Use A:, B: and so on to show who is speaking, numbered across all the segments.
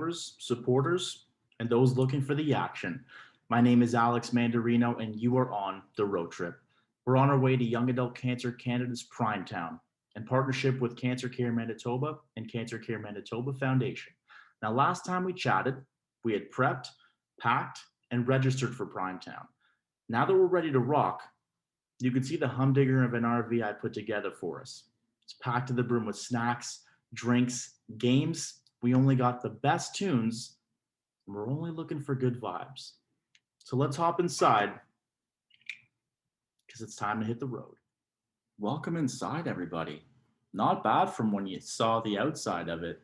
A: drivers, supporters, and those looking for the action. My name is Alex Mandarino, and you are on the road trip. We're on our way to Young Adult Cancer Canada's Primetown in partnership with CancerCare Manitoba and CancerCare Manitoba Foundation. Now, last time we chatted, we had prepped, packed, and registered for Primetown. Now that we're ready to rock, you can see the humdinger of an RV I put together for us. It's packed to the brim with snacks, drinks, games. We only got the best tunes, and we're only looking for good vibes. So let's hop inside, because it's time to hit the road. Welcome inside, everybody. Not bad from when you saw the outside of it.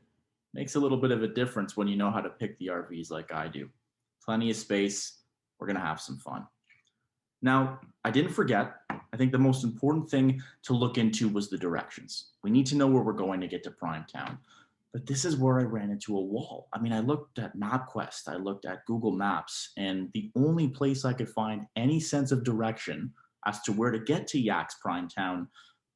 A: Makes a little bit of a difference when you know how to pick the RVs like I do. Plenty of space. We're going to have some fun. Now, I didn't forget, I think the most important thing to look into was the directions. We need to know where we're going to get to Primetown. But this is where I ran into a wall. I mean, I looked at MapQuest, I looked at Google Maps, and the only place I could find any sense of direction as to where to get to Yak's Primetown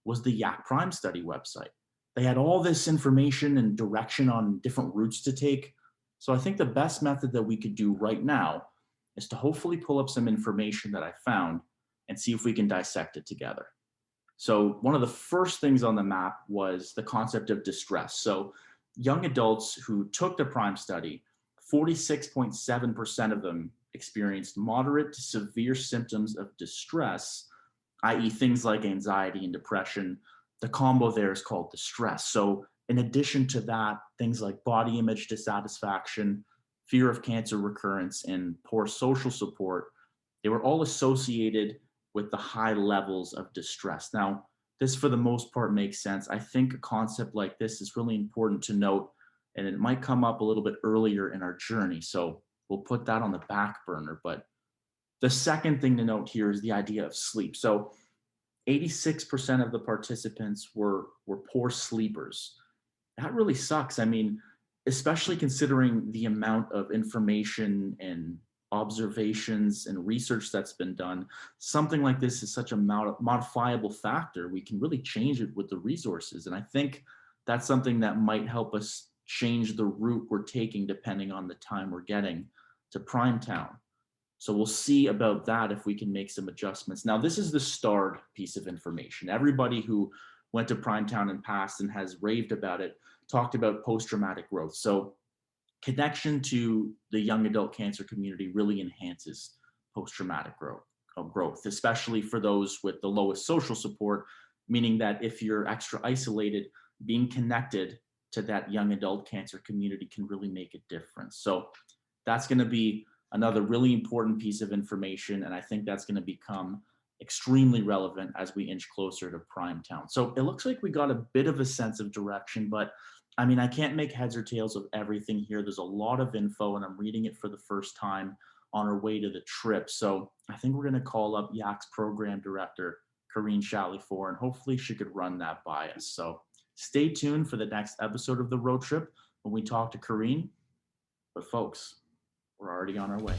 A: was the Yak Prime Study website. They had all this information and direction on different routes to take. So I think the best method that we could do right now is to hopefully pull up some information that I found and see if we can dissect it together. So one of the first things on the map was the concept of distress. So young adults who took the Prime study, 46.7% of them experienced moderate to severe symptoms of distress, i.e. things like anxiety and depression. The combo there is called distress. So in addition to that, things like body image dissatisfaction, fear of cancer recurrence, and poor social support, they were all associated with the high levels of distress. Now, this for the most part makes sense. I think a concept like this is really important to note, and it might come up a little bit earlier in our journey. So we'll put that on the back burner. But the second thing to note here is the idea of sleep. So 86% of the participants were poor sleepers. That really sucks. I mean, especially considering the amount of information and observations and research that's been done. Something like this is such a modifiable factor. We can really change it with the resources. And I think that's something that might help us change the route we're taking depending on the time we're getting to Primetown. So we'll see about that if we can make some adjustments. Now, this is the starred piece of information. Everybody who went to Primetown in past and has raved about it talked about post-traumatic growth. So connection to the young adult cancer community really enhances post-traumatic growth, especially for those with the lowest social support, meaning that if you're extra isolated, being connected to that young adult cancer community can really make a difference. So that's going to be another really important piece of information, and I think that's going to become extremely relevant as we inch closer to Primetown. So it looks like we got a bit of a sense of direction, but I mean, I can't make heads or tails of everything here. There's a lot of info, and I'm reading it for the first time on our way to the trip. So I think we're going to call up Yak's program director, Karine Chalifour, and hopefully she could run that by us. So stay tuned for the next episode of the road trip when we talk to Karine. But folks, we're already on our way.